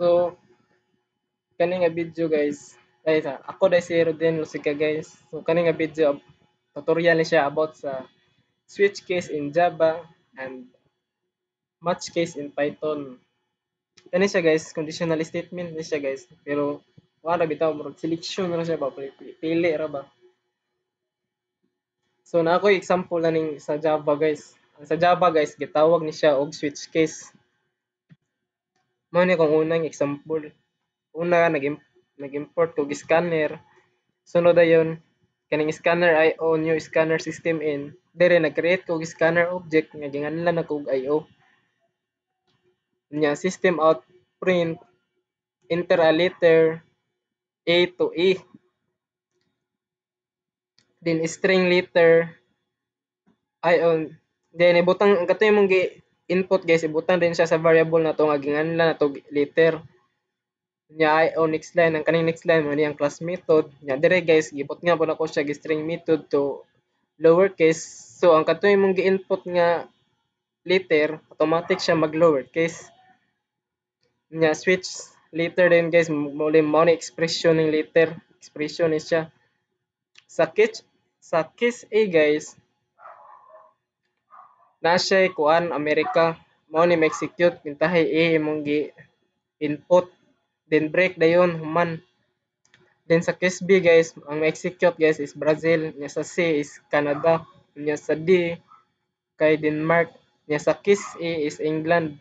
So kani nga video guys, ako dai si Rodin Lusica guys. So kani nga video tutorial ni siya about sa switch case in Java and match case in Python. Kani siya guys, conditional statement ni siya guys. Pero wala bitaw murag selection na siya ba, pili ra ba. So na ako example na ning sa Java guys. Sa Java guys gitawag ni siya og switch case. Mao ni kung unang example. Una nag-import ko scanner. Sunod ayon kaning scanner IO new scanner system in. Dire nag-create ko scanner object nga ginganlan na kog IO. Nya system out print enter a letter A to E. Then string letter IO. Then ibutang kato imong input guys, ibutang din siya sa variable na to nga ginganlan na to letter. Nya IO next line ang kaning next line mo ni ang class method. Nya dire guys gibot nga po nako siya string method to lowercase. So ang kato imong gi-input nga letter automatic siya mag lowercase. Nya switch letter din guys muli mo ni expression ng letter. Expression is siya. Sa case A guys na siya kuan America mao ni ma-execute pintahay A imong gi input then break dayon human. Then sa case B guys ang ma-execute guys is Brazil, nya sa C is Canada, nya sa D kay Denmark, nya sa case A is England.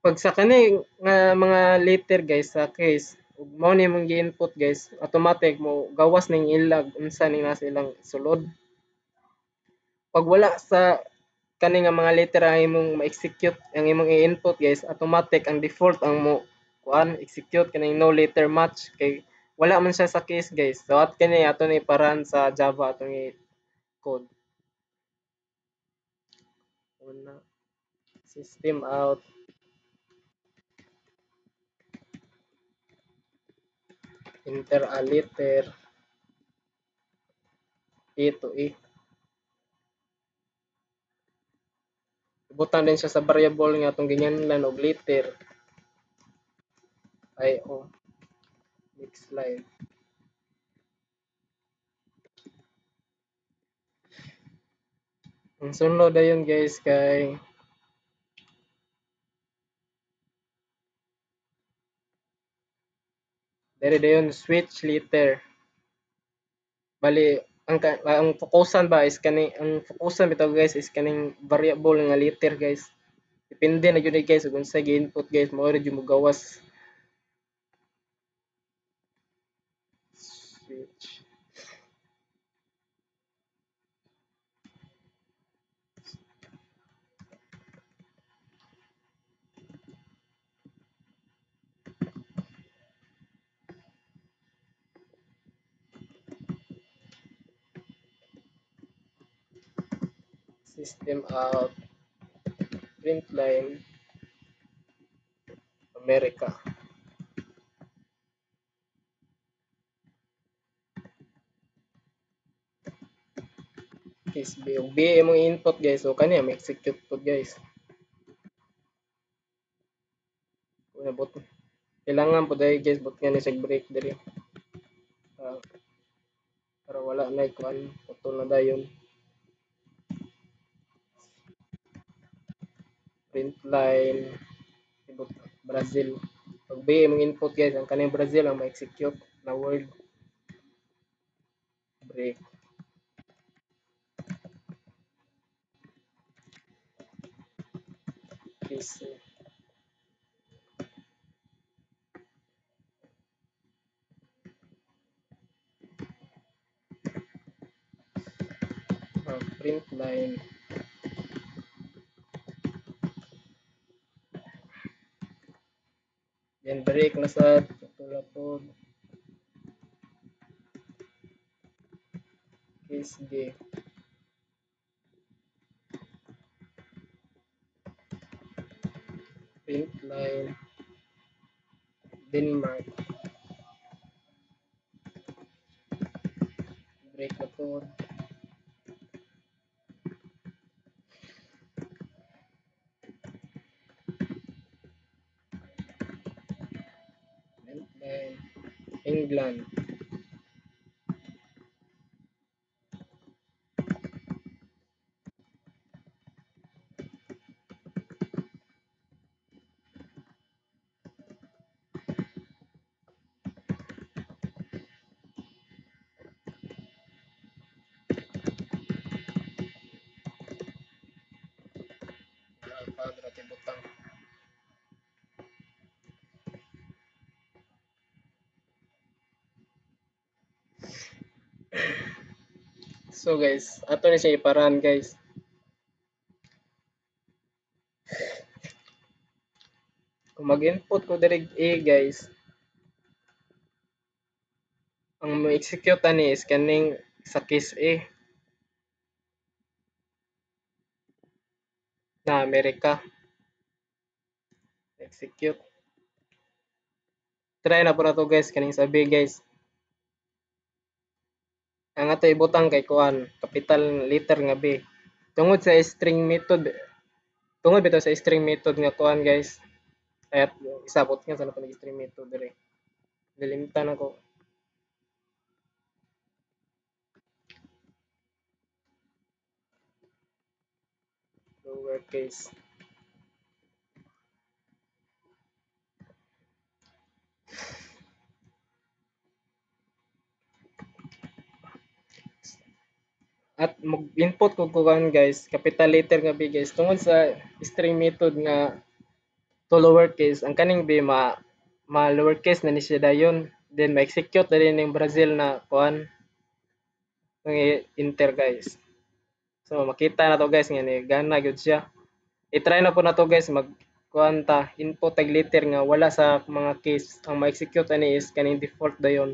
Pag sa kani nga mga letter guys sa case ug mao ni imong gi-input guys automatic mo gawas ning ilag unsa ning nasa ilang sulod. Pag wala sa kani nga mga letter ang imong ma-execute ang imong i-input guys automatic ang default ang mo kuan execute kaning no letter match kay wala man siya sa case guys. So at kani ato ni paran sa Java atong i-code. Una system out enter a letter A to E. Ibutan din siya sa variable nga atong ginganlan og letter IO. Next line. Ang sunod dayon guys kay dere dayon switch letter. Bali ang fokusan ba is kani ang fokusan bitaw guys is kaning variable nga letter guys. Depende na gyud guys kung sa gi-input guys mao ra gyud mo gawas. Switch system out print line America. Case B ug B imong input guys so kani may execute pod guys. Una bot kailangan pod ay guys bot nga ni sa break diri. Uh, para wala na kuan putol na dayon. Print line Brazil. Pag B imong input guys ang kaning Brazil ang ma-execute na word break. Case print line then break na sa tulapod case D print line Denmark break na to England. Padre tibutang. So guys, ato ni siya iparan guys. Kung mag-input ko direct A guys, ang ma-execute ani is kaning sa case A na Amerika. Execute. Try na po na to guys, kaning sa B guys. Ang ato ibutang kay kuan, capital letter nga B. Tungod sa string method, tungod bitaw sa string method nga kuan guys. At isabot nga sa napag string method dire. Lilimtan ako. Lowercase. At mag-input ko kuan guys, capital letter nga B guys. Tungod sa string method nga to lowercase, ang kaning B ma lowercase na ni siya dayon. Then ma-execute na rin yung Brazil na kuan ng enter guys. So makita na to guys nga ni gana gyud siya. I-try na po na to guys mag kuan ta input tag letter nga wala sa mga case. Ang ma-execute ani is kaning default dayon.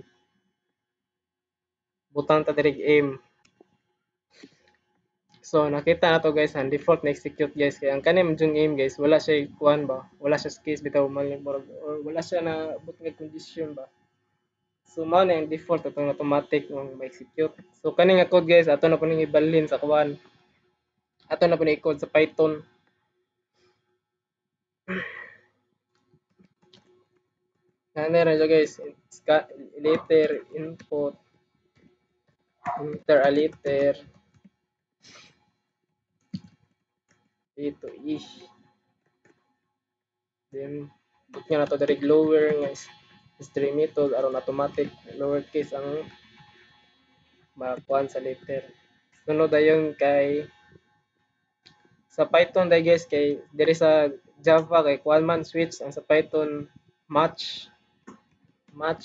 Butang ta direct aim. So nakita na to guys ang default na execute guys kaya ang kanim jung aim guys wala siya kuan ba wala siya case bitaw mali or wala siya na but nga condition ba. So mao na yung default atong automatic ng ma-execute. So kani nga code guys ato na po ning ibalhin sa kuan. Ato na po ni i-code sa Python. Ano rin siya guys, letter input enter a letter dito ish then book nyo na to direct lower nga string method aron automatic lowercase ang makuan sa letter. Sunod ayon kay sa Python dai guys kay diri sa Java kay kuan man switch ang sa Python match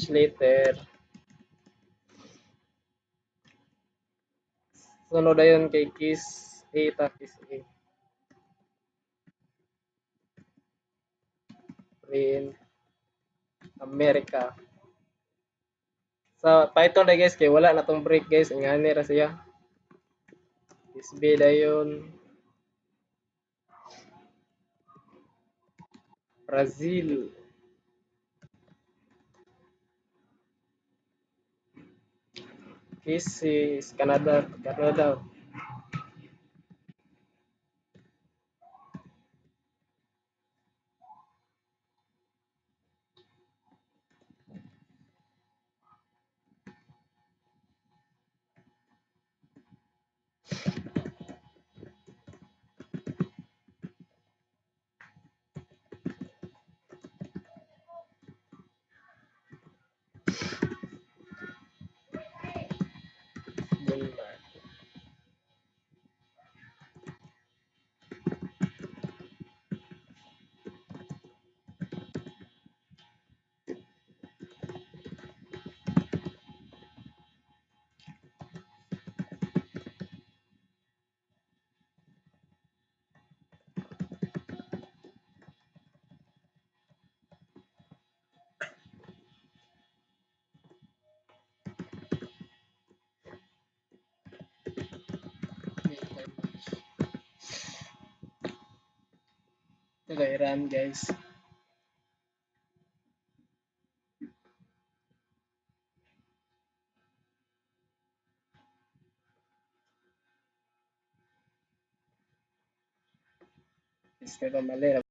letter. Sunod ayon kay case A ta case A. Print America. Sa Python na guys kay wala na tong break guys ingani ra siya. SB dayon Brazil. This is Canada. Denmark. Ito kay Iran guys. Is ka mali